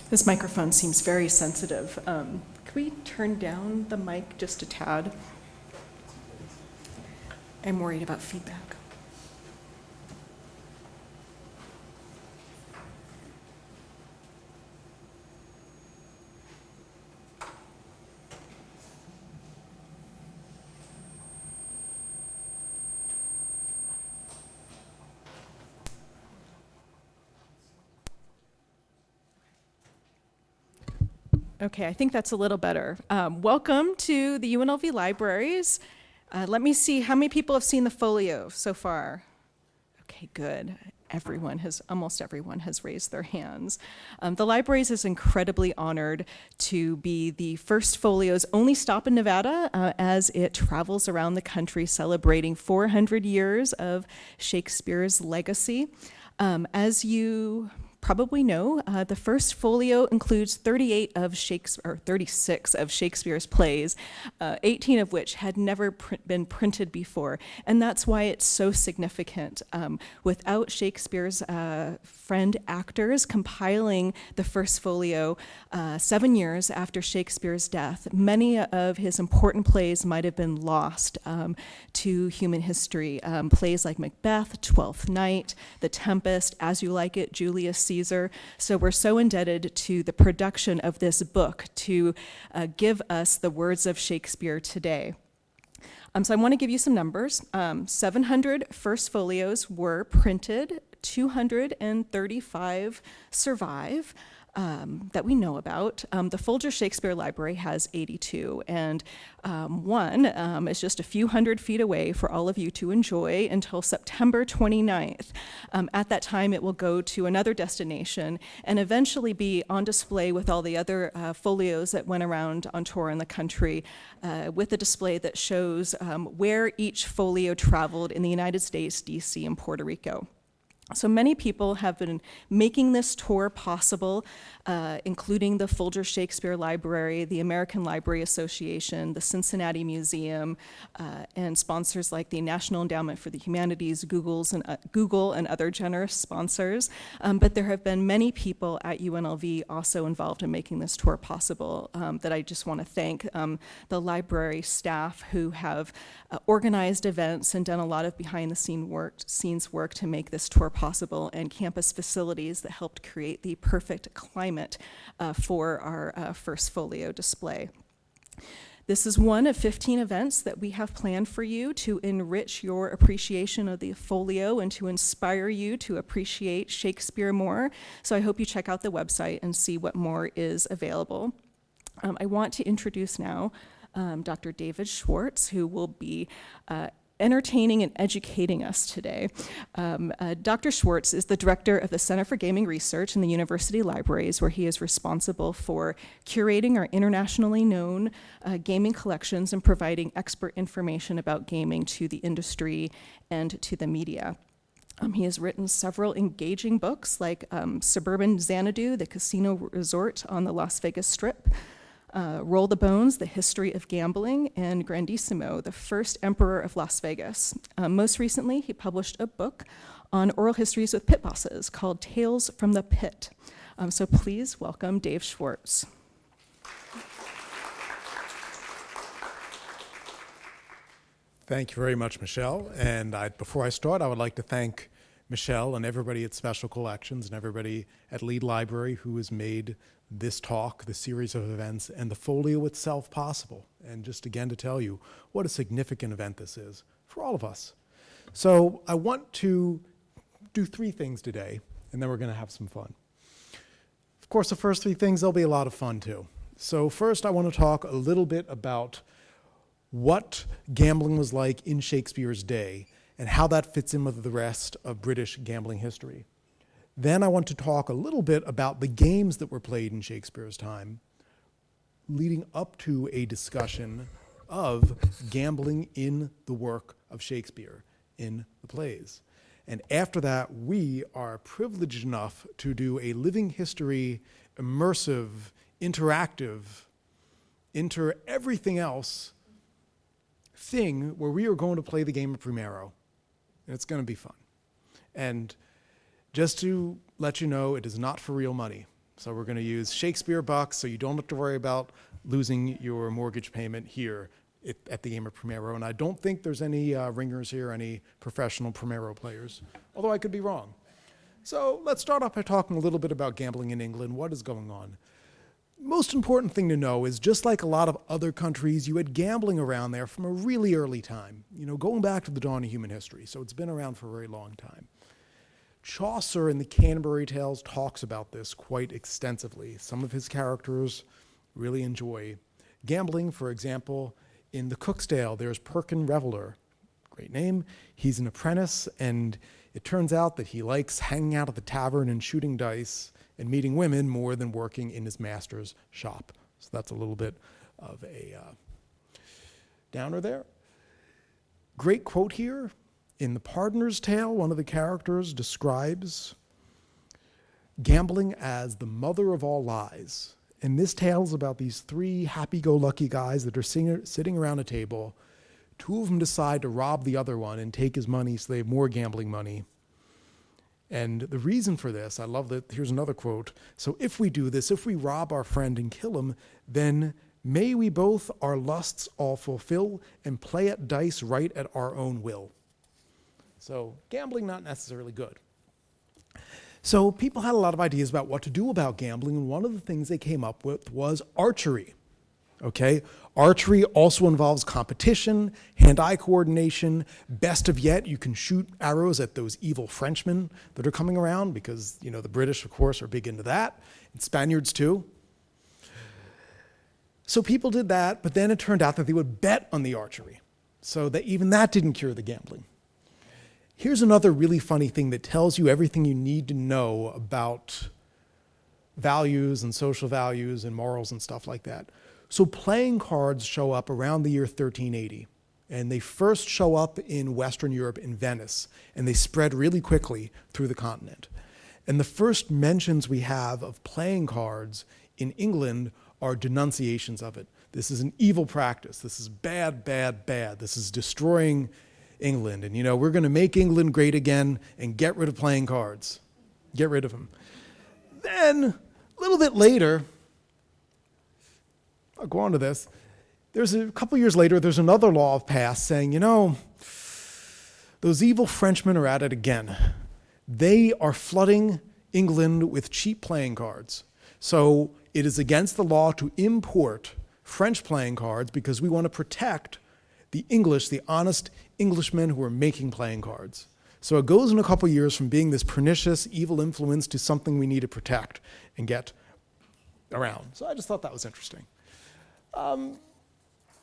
This microphone seems very sensitive. Can we turn down the mic just a tad? I'm worried about feedback. Okay, I think that's a little better. Welcome to the UNLV Libraries. Let me see, how many people have seen the folio so far? Okay, good. Almost everyone has raised their hands. The Libraries is incredibly honored to be the first folio's only stop in Nevada as it travels around the country celebrating 400 years of Shakespeare's legacy. As you probably know, the first folio includes 36 of Shakespeare's plays, 18 of which had never been printed before. And that's why it's so significant. Without Shakespeare's friend actors compiling the first folio 7 years after Shakespeare's death, many of his important plays might have been lost to human history. Plays like Macbeth, Twelfth Night, The Tempest, As You Like It, Julius Caesar. So we're so indebted to the production of this book to give us the words of Shakespeare today. So I want to give you some numbers. 700 first folios were printed, 235 survive. That we know about. The Folger Shakespeare Library has 82, and one is just a few hundred feet away for all of you to enjoy until September 29th. At that time, it will go to another destination and eventually be on display with all the other folios that went around on tour in the country, with a display that shows where each folio traveled in the United States, DC, and Puerto Rico. So many people have been making this tour possible, including the Folger Shakespeare Library, the American Library Association, the Cincinnati Museum, and sponsors like the National Endowment for the Humanities, Google, and other generous sponsors. But there have been many people at UNLV also involved in making this tour possible that I just want to thank. The library staff who have organized events and done a lot of behind-the-scenes work to make this tour possible, and campus facilities that helped create the perfect climate for our first folio display. This is one of 15 events that we have planned for you to enrich your appreciation of the folio and to inspire you to appreciate Shakespeare more. So I hope you check out the website and see what more is available. I want to introduce now Dr. David Schwartz, who will be entertaining and educating us today. Dr. Schwartz is the director of the Center for Gaming Research in the University Libraries, where he is responsible for curating our internationally known gaming collections and providing expert information about gaming to the industry and to the media. He has written several engaging books like Suburban Xanadu, the Casino Resort on the Las Vegas Strip, Roll the Bones, The History of Gambling, and Grandissimo, The First Emperor of Las Vegas. Most recently, he published a book on oral histories with pit bosses called Tales from the Pit. So please welcome Dave Schwartz. Thank you very much, Michelle. And before I start, I would like to thank Michelle and everybody at Special Collections and everybody at Lead Library who has made this talk, the series of events, and the folio itself possible. And just again to tell you what a significant event this is for all of us. So I want to do 3 things today, and then we're going to have some fun. Of course, the first 3 things, they'll be a lot of fun too. So first, I want to talk a little bit about what gambling was like in Shakespeare's day and how that fits in with the rest of British gambling history. Then I want to talk a little bit about the games that were played in Shakespeare's time, leading up to a discussion of gambling in the work of Shakespeare, in the plays. And after that, we are privileged enough to do a living history, immersive, interactive, everything else thing where we are going to play the game of Primero. And it's going to be fun. And just to let you know, it is not for real money. So we're going to use Shakespeare bucks so you don't have to worry about losing your mortgage payment here at the game of Primero. And I don't think there's any ringers here, any professional Primero players, although I could be wrong. So let's start off by talking a little bit about gambling in England. What is going on? Most important thing to know is just like a lot of other countries, you had gambling around there from a really early time, going back to the dawn of human history. So it's been around for a very long time. Chaucer in the Canterbury Tales talks about this quite extensively. Some of his characters really enjoy gambling. For example, in the Cook's Tale, there's Perkin Reveller. Great name. He's an apprentice, and it turns out that he likes hanging out at the tavern and shooting dice and meeting women more than working in his master's shop. So that's a little bit of a downer there. Great quote here. In The Pardoner's Tale, one of the characters describes gambling as the mother of all lies. And this tale is about these three happy-go-lucky guys that are sitting around a table. Two of them decide to rob the other one and take his money so they have more gambling money. And the reason for this, I love that, here's another quote. So if we do this, if we rob our friend and kill him, then may we both our lusts all fulfill and play at dice right at our own will. So gambling, not necessarily good. So people had a lot of ideas about what to do about gambling, and one of the things they came up with was archery. Okay? Archery also involves competition, hand-eye coordination. Best of yet, you can shoot arrows at those evil Frenchmen that are coming around because, the British, of course, are big into that, and Spaniards too. So people did that, but then it turned out that they would bet on the archery. So that even that didn't cure the gambling. Here's another really funny thing that tells you everything you need to know about values and social values and morals and stuff like that. So playing cards show up around the year 1380, and they first show up in Western Europe in Venice, and they spread really quickly through the continent. And the first mentions we have of playing cards in England are denunciations of it. This is an evil practice. This is bad, bad, bad. This is destroying England. And, we're going to make England great again and get rid of playing cards. Get rid of them. Then, a little bit later, I'll go on to this. There's a couple years later, there's another law passed saying, those evil Frenchmen are at it again. They are flooding England with cheap playing cards. So it is against the law to import French playing cards because we want to protect the English, the honest Englishmen who are making playing cards. So it goes in a couple years from being this pernicious, evil influence to something we need to protect and get around. So I just thought that was interesting. In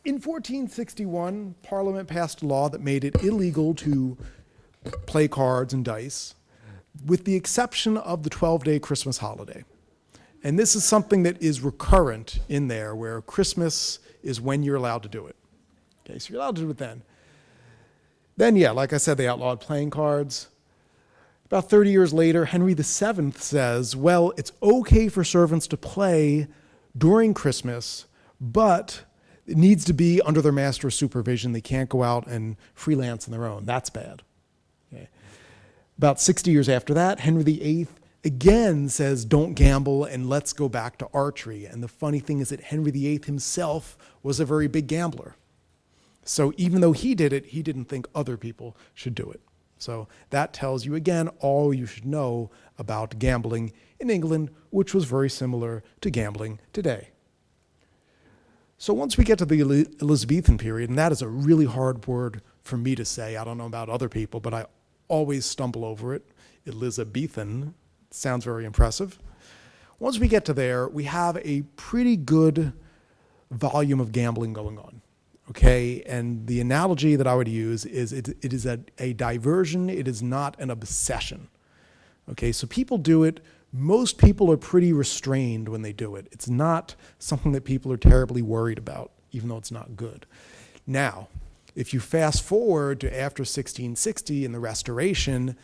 1461, Parliament passed a law that made it illegal to play cards and dice, with the exception of the 12-day Christmas holiday. And this is something that is recurrent in there, where Christmas is when you're allowed to do it. Okay, so you're allowed to do it then. Then, like I said, they outlawed playing cards. About 30 years later, Henry VII says, well, it's okay for servants to play during Christmas, but it needs to be under their master's supervision. They can't go out and freelance on their own. That's bad. Okay. About 60 years after that, Henry VIII again says, don't gamble and let's go back to archery. And the funny thing is that Henry VIII himself was a very big gambler. So even though he did it, he didn't think other people should do it. So that tells you, again, all you should know about gambling in England, which was very similar to gambling today. So once we get to the Elizabethan period, and that is a really hard word for me to say. I don't know about other people, but I always stumble over it. Elizabethan sounds very impressive. Once we get to there, we have a pretty good volume of gambling going on. Okay, and the analogy that I would use is it is a diversion, it is not an obsession. Okay, so people do it. Most people are pretty restrained when they do it. It's not something that people are terribly worried about, even though it's not good. Now, if you fast forward to after 1660 and the Restoration,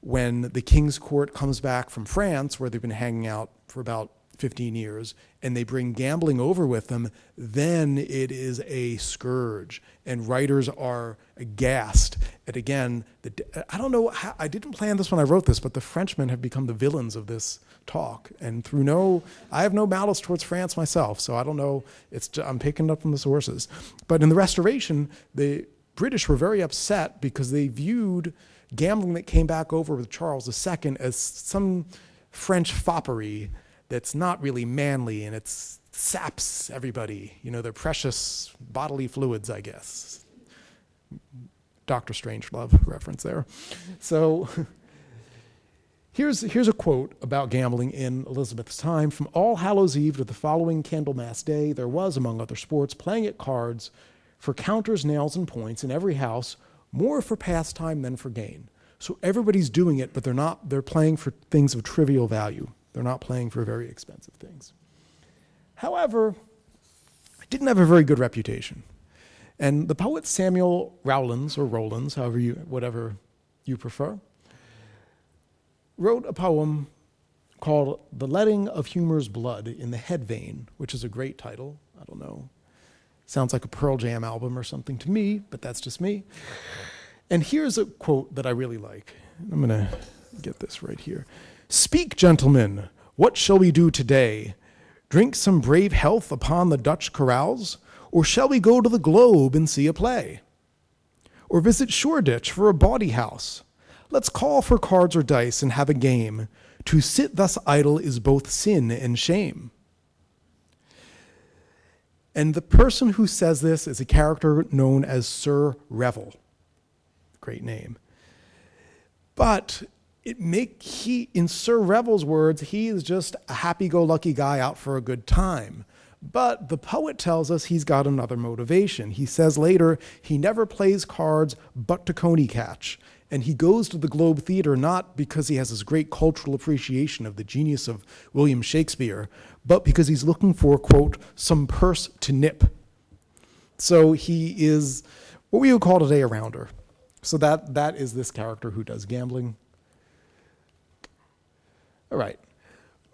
when the King's Court comes back from France, where they've been hanging out for about 15 years, and they bring gambling over with them, then it is a scourge. And writers are aghast at, again, I don't know, I didn't plan this when I wrote this, but the Frenchmen have become the villains of this talk. And I have no malice towards France myself, so I don't know, I'm picking it up from the sources. But in the Restoration, the British were very upset because they viewed gambling that came back over with Charles II as some French foppery that's not really manly, and it saps everybody, their precious bodily fluids, I guess. Dr. Strangelove reference there. So here's a quote about gambling in Elizabeth's time. From All Hallows Eve to the following Candlemas Day, there was, among other sports, playing at cards for counters, nails, and points in every house, more for pastime than for gain. So everybody's doing it, but they're playing for things of trivial value. They're not playing for very expensive things. However, it didn't have a very good reputation. And the poet Samuel Rowlands, or Rowlands, whatever you prefer, wrote a poem called The Letting of Humor's Blood in the Head Vein, which is a great title. I don't know. Sounds like a Pearl Jam album or something to me, but that's just me. And here's a quote that I really like. I'm going to get this right here. Speak, gentlemen, what shall we do today? Drink some brave health upon the Dutch carouse? Or shall we go to the Globe and see a play? Or visit Shoreditch for a bawdy house? Let's call for cards or dice and have a game. To sit thus idle is both sin and shame. And the person who says this is a character known as Sir Revel. Great name. But in Sir Revel's words, he is just a happy-go-lucky guy out for a good time. But the poet tells us he's got another motivation. He says later, he never plays cards but to coney catch. And he goes to the Globe Theater not because he has this great cultural appreciation of the genius of William Shakespeare, but because he's looking for, quote, some purse to nip. So he is what we would call today a rounder. So that is this character who does gambling. All right.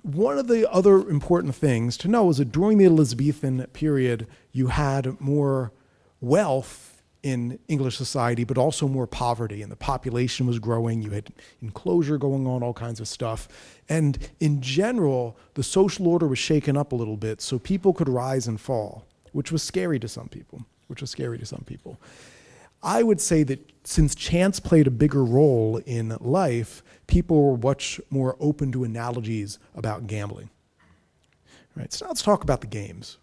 One of the other important things to know is that during the Elizabethan period, you had more wealth in English society, but also more poverty, and the population was growing. You had enclosure going on, all kinds of stuff. And in general, the social order was shaken up a little bit so people could rise and fall, which was scary to some people. I would say that since chance played a bigger role in life, people were much more open to analogies about gambling. Right, so now let's talk about the games.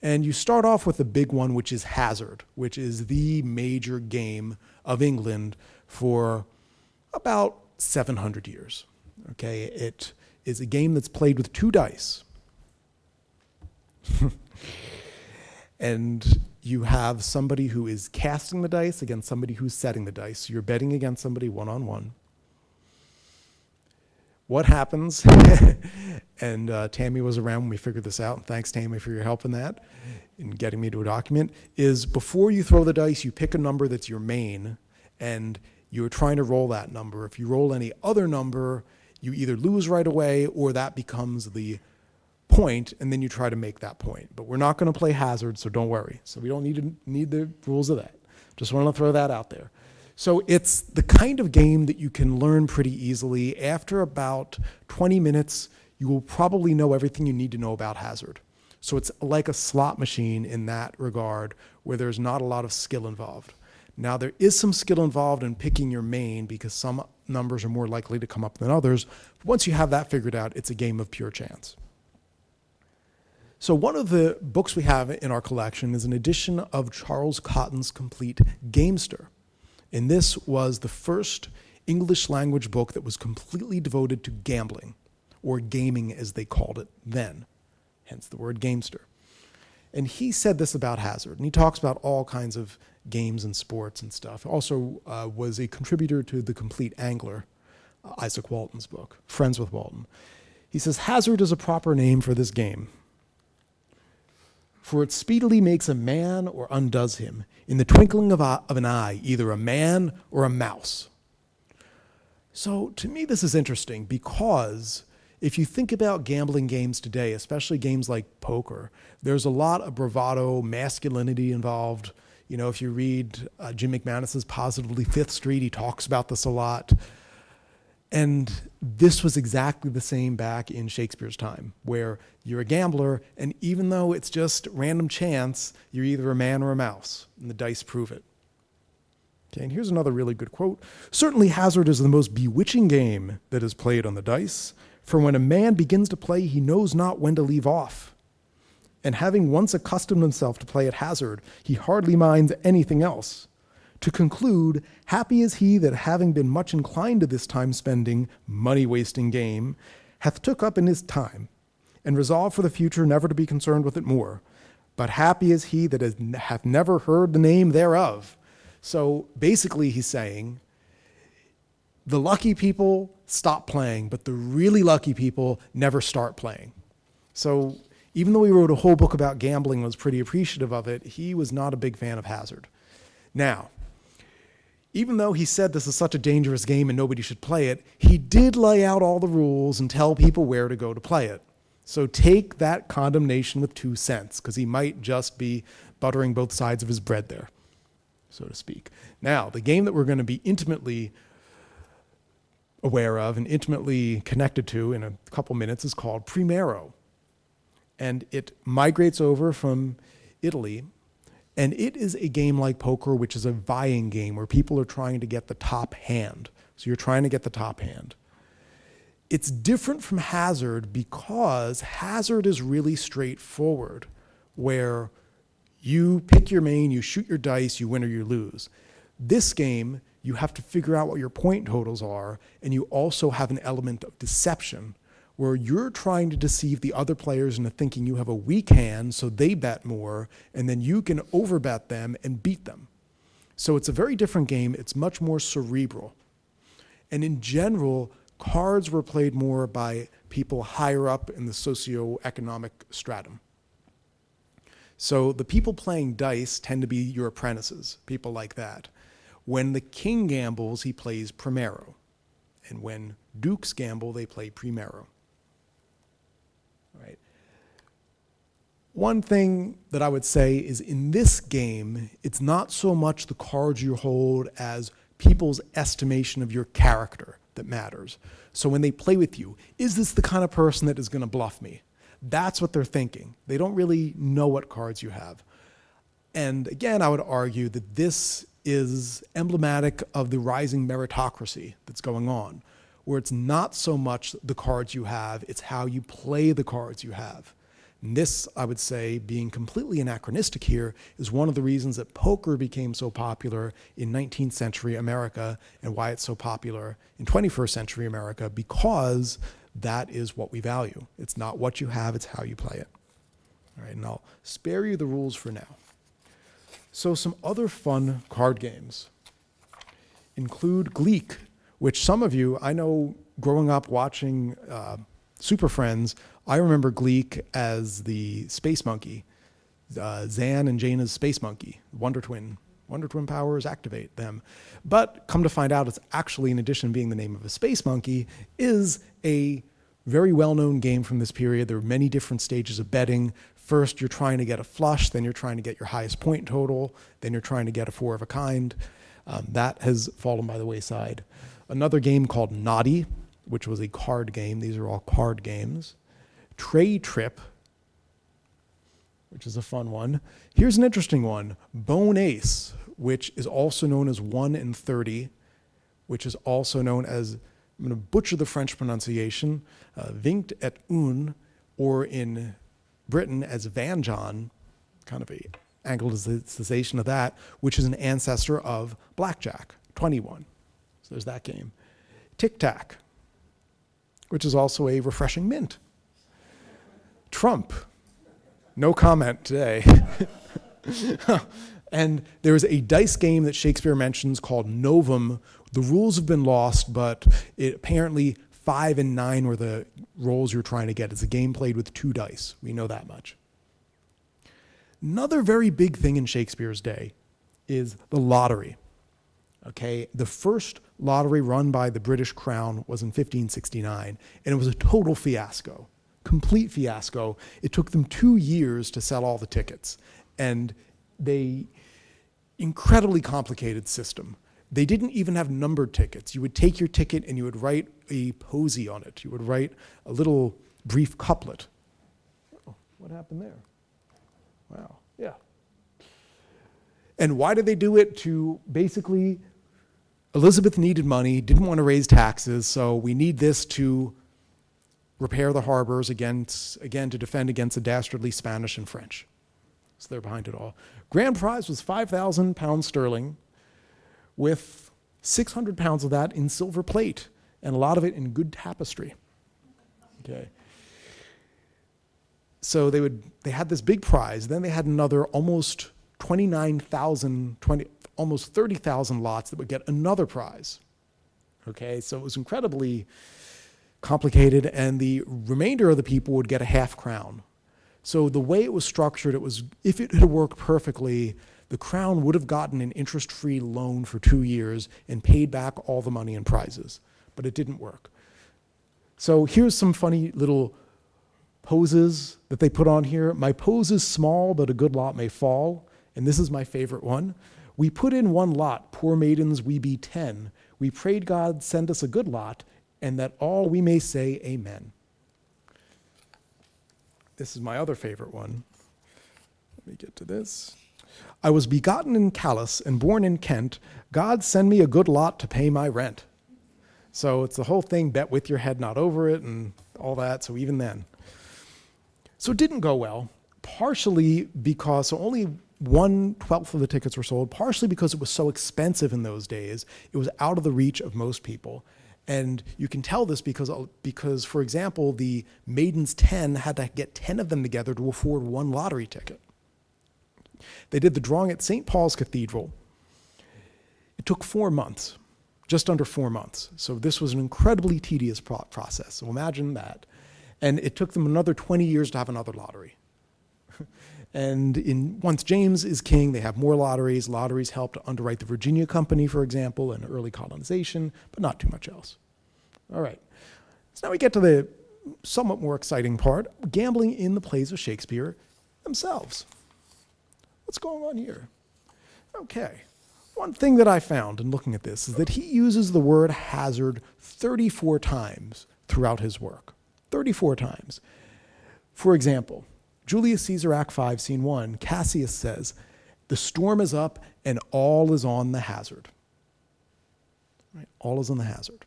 And you start off with the big one, which is hazard, which is the major game of England for about 700 years. Okay, it is a game that's played with 2 dice. And you have somebody who is casting the dice against somebody who's setting the dice. So you're betting against somebody one-on-one. What happens, and Tammy was around when we figured this out, and thanks, Tammy, for your help in that, in getting me to a document, is before you throw the dice, you pick a number that's your main, and you're trying to roll that number. If you roll any other number, you either lose right away, or that becomes the point, and then you try to make that point. But we're not going to play hazard, so don't worry. So we don't need the rules of that. Just want to throw that out there. So it's the kind of game that you can learn pretty easily. After about 20 minutes, you will probably know everything you need to know about hazard. So it's like a slot machine in that regard, where there's not a lot of skill involved. Now, there is some skill involved in picking your main because some numbers are more likely to come up than others. Once you have that figured out, it's a game of pure chance. So one of the books we have in our collection is an edition of Charles Cotton's Complete Gamester. And this was the first English language book that was completely devoted to gambling, or gaming as they called it then, hence the word gamester. And he said this about hazard, and he talks about all kinds of games and sports and stuff. Also was a contributor to The Complete Angler, Isaac Walton's book, Friends with Walton. He says, hazard is a proper name for this game, for it speedily makes a man or undoes him, in the twinkling of an eye, either a man or a mouse. So to me, this is interesting because if you think about gambling games today, especially games like poker, there's a lot of bravado, masculinity involved. You know, if you read Jim McManus's Positively Fifth Street, he talks about this a lot. And this was exactly the same back in Shakespeare's time, where you're a gambler, and even though it's just random chance, you're either a man or a mouse, and the dice prove it. Okay, and here's another really good quote. "Certainly hazard is the most bewitching game that is played on the dice, for when a man begins to play, he knows not when to leave off. And having once accustomed himself to play at hazard, he hardly minds anything else. To conclude, happy is he that having been much inclined to this time-spending, money-wasting game, hath took up in his time, and resolved for the future never to be concerned with it more. But happy is he that hath never heard the name thereof." So basically he's saying, the lucky people stop playing, but the really lucky people never start playing. So even though he wrote a whole book about gambling and was pretty appreciative of it, he was not a big fan of hazard. Now, even though he said this is such a dangerous game and nobody should play it, he did lay out all the rules and tell people where to go to play it. So take that condemnation with 2 cents, because he might just be buttering both sides of his bread there, so to speak. Now, the game that we're going to be intimately aware of and intimately connected to in a couple minutes is called Primero. And it migrates over from Italy. And it is a game like poker, which is a vying game where people are trying to get the top hand. So you're trying to get the top hand. It's different from hazard because hazard is really straightforward, where you pick your main, you shoot your dice, you win or you lose. This game, you have to figure out what your point totals are, and you also have an element of deception, where you're trying to deceive the other players into thinking you have a weak hand, so they bet more, and then you can overbet them and beat them. So it's a very different game. It's much more cerebral. And in general, cards were played more by people higher up in the socioeconomic stratum. So the people playing dice tend to be your apprentices, people like that. When the king gambles, he plays primero. And when dukes gamble, they play primero. Right. One thing that I would say is in this game, it's not so much the cards you hold as people's estimation of your character that matters. So when they play with you, is this the kind of person that is going to bluff me? That's what they're thinking. They don't really know what cards you have. And again, I would argue that this is emblematic of the rising meritocracy that's going on, where it's not so much the cards you have, it's how you play the cards you have. And this, I would say, being completely anachronistic here, is one of the reasons that poker became so popular in 19th century America and why it's so popular in 21st century America, because that is what we value. It's not what you have, it's how you play it. All right, and I'll spare you the rules for now. So some other fun card games include Gleek, which some of you, I know growing up watching Super Friends, I remember Gleek as the space monkey, Zan and Jaina's space monkey, Wonder Twin. Wonder Twin powers activate them. But come to find out, it's actually, in addition to being the name of a space monkey, is a very well-known game from this period. There are many different stages of betting. First, you're trying to get a flush, then you're trying to get your highest point total, then you're trying to get a 4 of a kind. That has fallen by the wayside. Another game called Naughty, which was a card game. These are all card games. Tray Trip, which is a fun one. Here's an interesting one. Bone Ace, which is also known as 1 in 30, which is also known as, I'm going to butcher the French pronunciation, Vingt et un, or in Britain as Vanjon, kind of a anglicization of that, which is an ancestor of blackjack, 21. So there's that game. Tic-tac, which is also a refreshing mint. Trump, no comment today. And there's a dice game that Shakespeare mentions called Novum. The rules have been lost, but apparently 5 and 9 were the rolls you're trying to get. It's a game played with 2 dice. We know that much. Another very big thing in Shakespeare's day is the lottery. Okay, the first lottery run by the British Crown was in 1569, and it was a total fiasco, complete fiasco. It took them 2 years to sell all the tickets, and incredibly complicated system. They didn't even have numbered tickets. You would take your ticket and you would write a posy on it. You would write a little brief couplet. Oh, what happened there? Wow, yeah. And why did they do it? To basically, Elizabeth needed money, didn't want to raise taxes, so we need this to repair the harbors again to defend against the dastardly Spanish and French. So they're behind it all. Grand prize was 5,000 pounds sterling, with 600 pounds of that in silver plate, and a lot of it in good tapestry. Okay. So they had this big prize, then they had another almost 29,000, almost 30,000 lots that would get another prize. Okay, so it was incredibly complicated, and the remainder of the people would get a half crown. So the way it was structured, it was, if it had worked perfectly, the crown would have gotten an interest-free loan for 2 years and paid back all the money and prizes, but it didn't work. So here's some funny little poses that they put on here. My pose is small, but a good lot may fall, and this is my favorite one. We put in one lot, poor maidens, we be 10. We prayed God send us a good lot, and that all we may say amen. This is my other favorite one. Let me get to this. I was begotten in Calais and born in Kent. God send me a good lot to pay my rent. So it's the whole thing, bet with your head, not over it, and all that, so even then. So it didn't go well, partially because only 1/12 of the tickets were sold, partially because it was so expensive in those days. It was out of the reach of most people. And you can tell this because, for example, the Maidens 10 had to get 10 of them together to afford one lottery ticket. They did the drawing at St. Paul's Cathedral. It took 4 months, just under 4 months. So this was an incredibly tedious process. So imagine that. And it took them another 20 years to have another lottery. And once James is king, they have more lotteries. Lotteries helped to underwrite the Virginia Company, for example, and early colonization, but not too much else. All right. So now we get to the somewhat more exciting part, gambling in the plays of Shakespeare themselves. What's going on here? Okay. One thing that I found in looking at this is that he uses the word hazard 34 times throughout his work. 34 times. For example, Julius Caesar, Act 5, Scene 1, Cassius says, the storm is up and all is on the hazard. Right? All is on the hazard.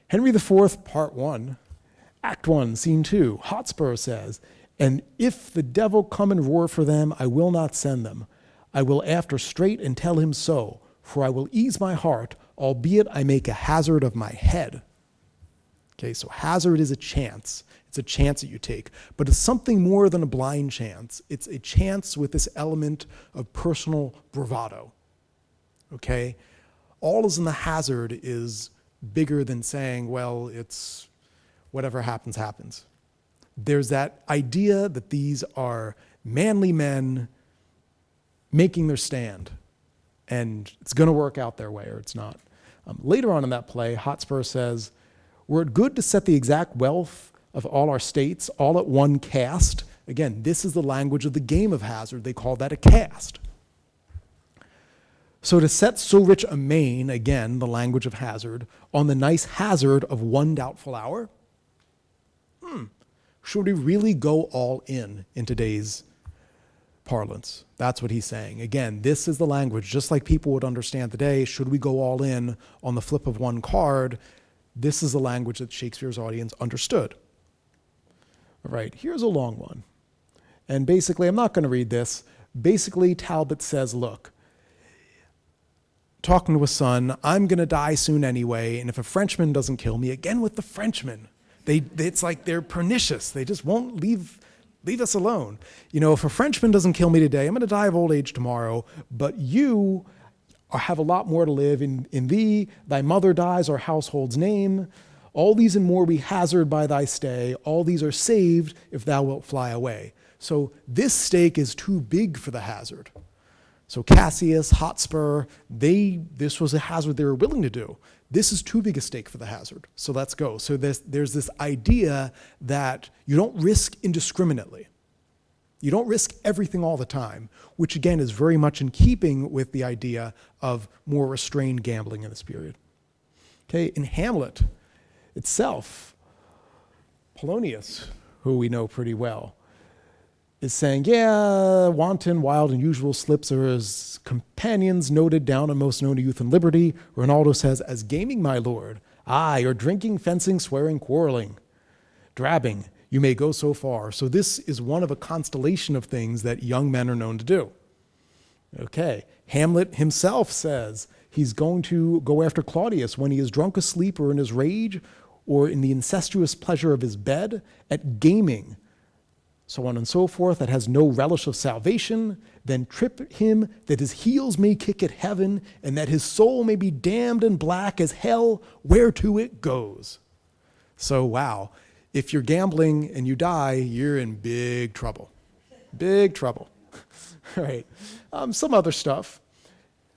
Henry IV, Part 1, Act 1, Scene 2, Hotspur says, and if the devil come and roar for them, I will not send them. I will after straight and tell him so, for I will ease my heart, albeit I make a hazard of my head. Okay, so hazard is a chance. It's a chance that you take, but it's something more than a blind chance. It's a chance with this element of personal bravado, okay? All is in the hazard is bigger than saying, well, it's whatever happens, happens. There's that idea that these are manly men making their stand, and it's gonna work out their way or it's not. Later on in that play, Hotspur says, were it good to set the exact wealth of all our states, all at one cast. Again, this is the language of the game of hazard. They call that a cast. So to set so rich a main, again, the language of hazard, on the nice hazard of one doubtful hour? Should we really go all in today's parlance? That's what he's saying. Again, this is the language, just like people would understand today, should we go all in on the flip of one card? This is the language that Shakespeare's audience understood. All right, here's a long one. And basically, I'm not going to read this. Basically, Talbot says, look, talking to a son, I'm going to die soon anyway, and if a Frenchman doesn't kill me, again with the Frenchmen, it's like they're pernicious. They just won't leave us alone. You know, if a Frenchman doesn't kill me today, I'm going to die of old age tomorrow, but you have a lot more to live. In thee, thy mother dies, our household's name. All these and more we hazard by thy stay. All these are saved if thou wilt fly away. So this stake is too big for the hazard. So Cassius, Hotspur, this was a hazard they were willing to do. This is too big a stake for the hazard, so let's go. So there's this idea that you don't risk indiscriminately. You don't risk everything all the time, which again is very much in keeping with the idea of more restrained gambling in this period. Okay, in Hamlet itself, Polonius, who we know pretty well, is saying, yeah, wanton, wild, and usual slips are as companions noted down and most known to youth and liberty. Ronaldo says, as gaming, my lord, aye, or drinking, fencing, swearing, quarreling, drabbing, you may go so far. So this is one of a constellation of things that young men are known to do. Okay, Hamlet himself says he's going to go after Claudius when he is drunk asleep or in his rage or in the incestuous pleasure of his bed, at gaming, so on and so forth, that has no relish of salvation, then trip him that his heels may kick at heaven, and that his soul may be damned and black as hell, whereto it goes. So wow, if you're gambling and you die, you're in big trouble. Big trouble. All right. Some other stuff.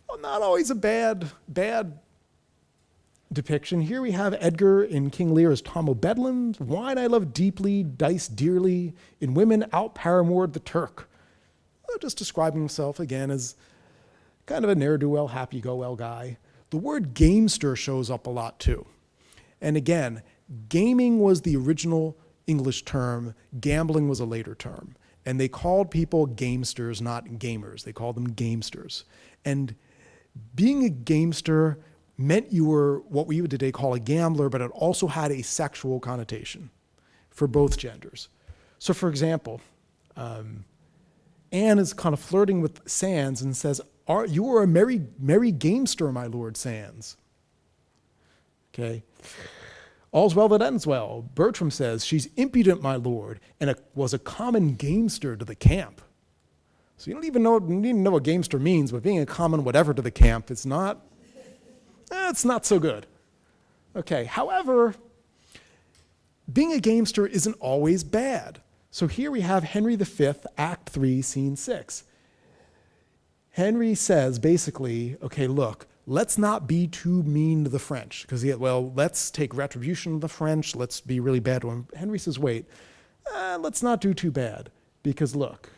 Well, not always a bad depiction. Here we have Edgar in King Lear as Tom o' Bedlam. Wine I love deeply, dice dearly. In women out paramored the Turk. Just describing himself again as kind of a ne'er-do-well, happy-go-well guy. The word gamester shows up a lot too. And again, gaming was the original English term. Gambling was a later term. And they called people gamesters, not gamers. They called them gamesters. And being a gamester meant you were what we would today call a gambler, but it also had a sexual connotation for both genders. So for example, Anne is kind of flirting with Sands and says, you are a merry gamester, my lord Sands. Okay. All's well that ends well. Bertram says, she's impudent, my lord, and was a common gamester to the camp. So you don't even know what gamester means, but being a common whatever to the camp, it's not so good. Okay, however, being a gamester isn't always bad. So here we have Henry V, Act 3, Scene 6. Henry says basically, okay, look, let's not be too mean to the French, because let's take retribution to the French, let's be really bad to them. Henry says, wait, let's not do too bad, because look,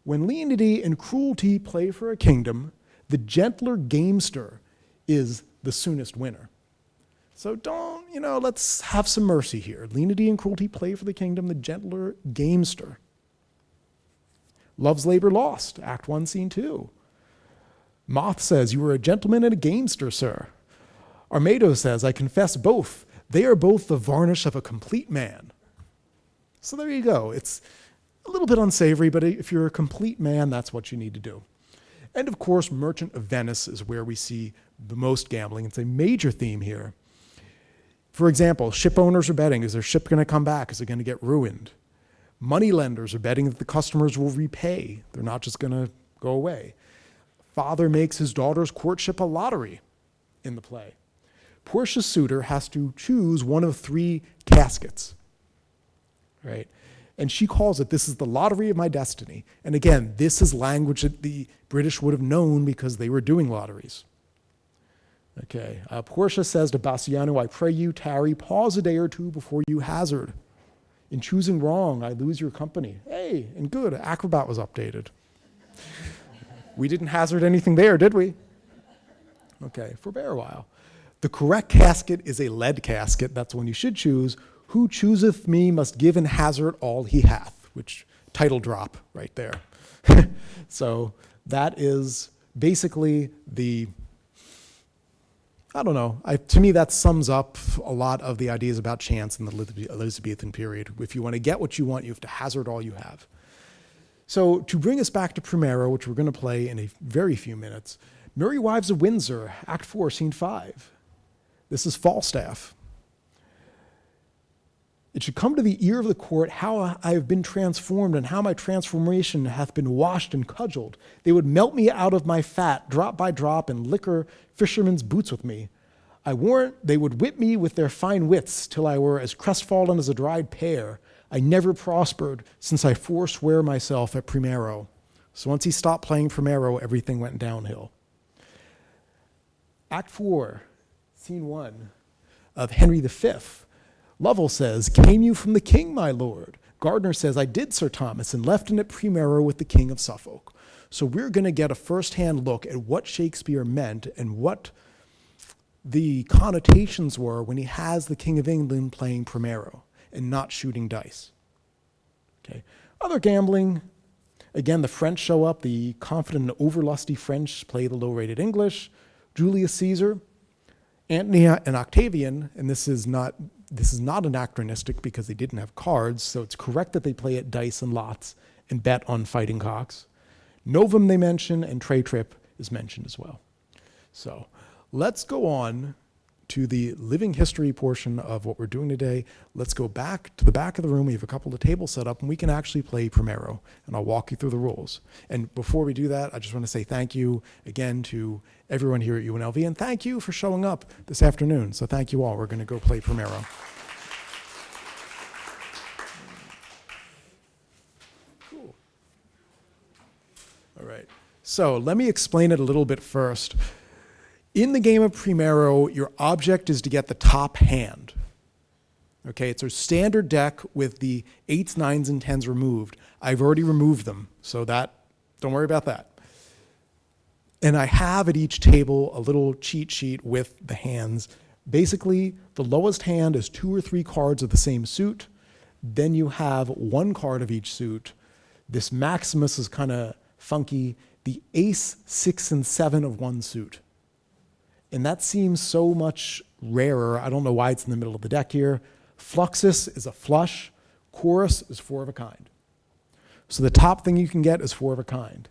when lenity and cruelty play for a kingdom, the gentler gamester is the soonest winner. So let's have some mercy here. Lenity and cruelty play for the kingdom, the gentler gamester. Love's labor lost, Act 1, Scene 2. Moth says, you were a gentleman and a gamester, sir. Armado says, I confess both. They are both the varnish of a complete man. So there you go. It's a little bit unsavory, but if you're a complete man, that's what you need to do. And of course, Merchant of Venice is where we see the most gambling. It's a major theme here. For example, ship owners are betting, is their ship going to come back? Is it going to get ruined? Money lenders are betting that the customers will repay. They're not just going to go away. Father makes his daughter's courtship a lottery in the play. Portia's suitor has to choose one of 3 caskets, right? And she calls it, this is the lottery of my destiny. And again, this is language that the British would have known because they were doing lotteries. Okay, Portia says to Bassiano, I pray you tarry, pause a day or two before you hazard. In choosing wrong, I lose your company. Hey, and good, Acrobat was updated. We didn't hazard anything there, did we? Okay, forbear a while. The correct casket is a lead casket. That's one you should choose. Who chooseth me must give and hazard all he hath, which title drop right there. So that is basically to me that sums up a lot of the ideas about chance in the Elizabethan period. If you want to get what you want, you have to hazard all you have. So to bring us back to Primero, which we're going to play in a very few minutes, Merry Wives of Windsor, Act 4, Scene 5. This is Falstaff. It should come to the ear of the court how I have been transformed and how my transformation hath been washed and cudgeled. They would melt me out of my fat, drop by drop, and liquor fishermen's boots with me. I warrant they would whip me with their fine wits till I were as crestfallen as a dried pear. I never prospered since I forswear myself at Primero. So once he stopped playing Primero, everything went downhill. Act 4, Scene 1 of Henry V. Lovell says, "Came you from the king, my lord?" Gardner says, "I did, Sir Thomas, and left him at Primero with the King of Suffolk." So we're going to get a first-hand look at what Shakespeare meant and what the connotations were when he has the King of England playing Primero and not shooting dice. Okay. Other gambling, again, the French show up. The confident and overlusty French play the low-rated English. Julius Caesar, Antony and Octavian, and this is not anachronistic because they didn't have cards, so it's correct that they play at dice and lots and bet on fighting cocks. Novum they mention, and Tray Trip is mentioned as well. So let's go on to the living history portion of what we're doing today. Let's go back to the back of the room. We have a couple of tables set up, and we can actually play Primero, and I'll walk you through the rules. And before we do that, I just want to say thank you again to everyone here at UNLV, and thank you for showing up this afternoon. So thank you all. We're going to go play Primero. Cool. All right. So let me explain it a little bit first. In the game of Primero, your object is to get the top hand. Okay, it's a standard deck with the 8s, 9s, and 10s removed. I've already removed them, so don't worry about that. And I have at each table a little cheat sheet with the hands. Basically, the lowest hand is 2 or 3 cards of the same suit. Then you have 1 card of each suit. This Maximus is kind of funky. The ace, 6, and 7 of one suit. And that seems so much rarer. I don't know why it's in the middle of the deck here. Fluxus is a flush. Chorus is 4 of a kind. So the top thing you can get is 4 of a kind.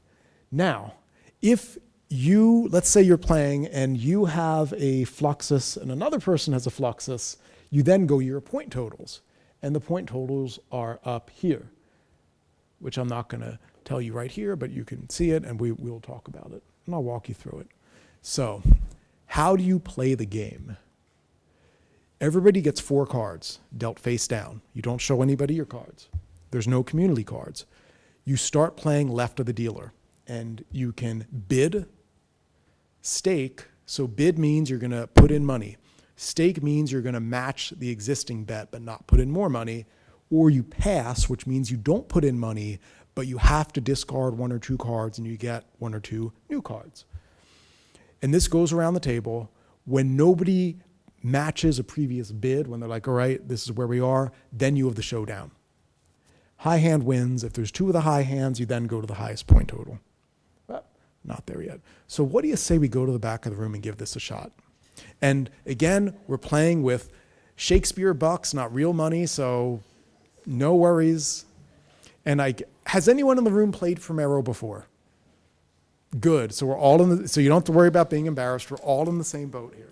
Now, if let's say you're playing and you have a Fluxus and another person has a Fluxus, you then go your point totals. And the point totals are up here, which I'm not going to tell you right here, but you can see it and we'll talk about it. And I'll walk you through it. So, how do you play the game? Everybody gets 4 cards dealt face down. You don't show anybody your cards. There's no community cards. You start playing left of the dealer, and you can bid, stake. So bid means you're going to put in money. Stake means you're going to match the existing bet but not put in more money. Or you pass, which means you don't put in money, but you have to discard 1 or 2 cards and you get 1 or 2 new cards. And this goes around the table. When nobody matches a previous bid, when they're like, all right, this is where we are, then you have the showdown. High hand wins. If there's 2 of the high hands, you then go to the highest point total. But not there yet. So what do you say we go to the back of the room and give this a shot? And again, we're playing with Shakespeare bucks, not real money, so no worries. And has anyone in the room played Primero before? Good. So we're all so you don't have to worry about being embarrassed. We're all in the same boat here.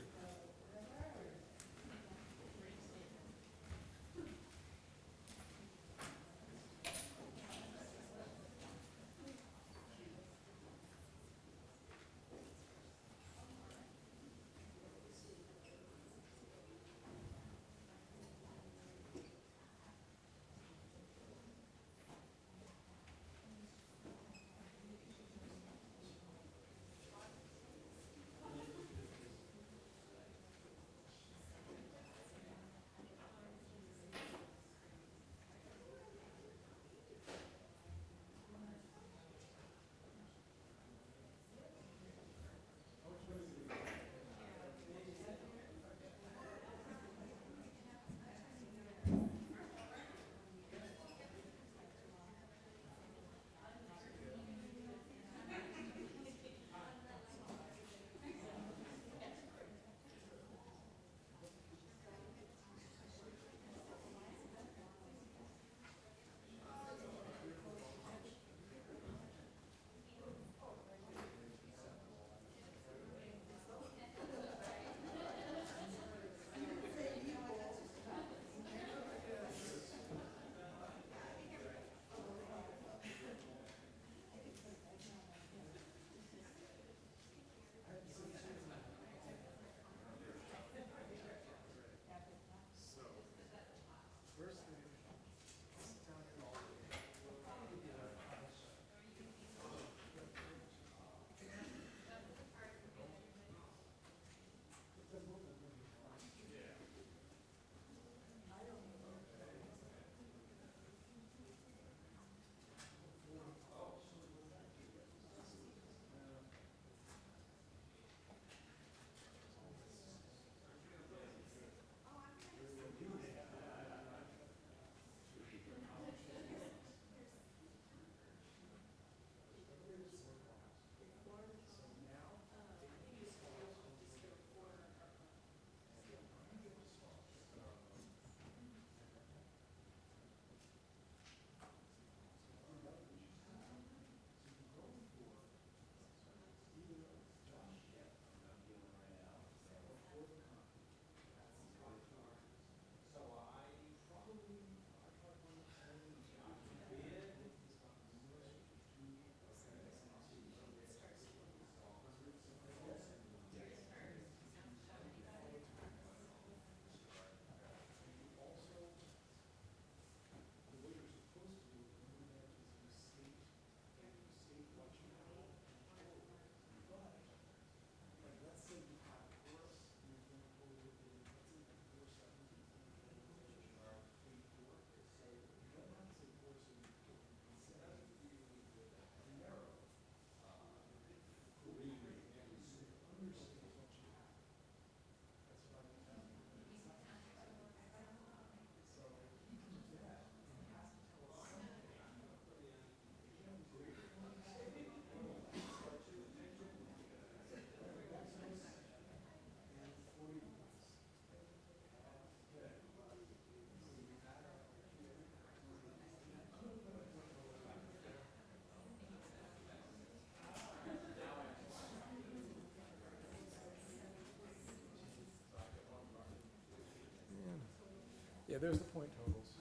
there's the point totals.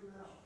figure it out.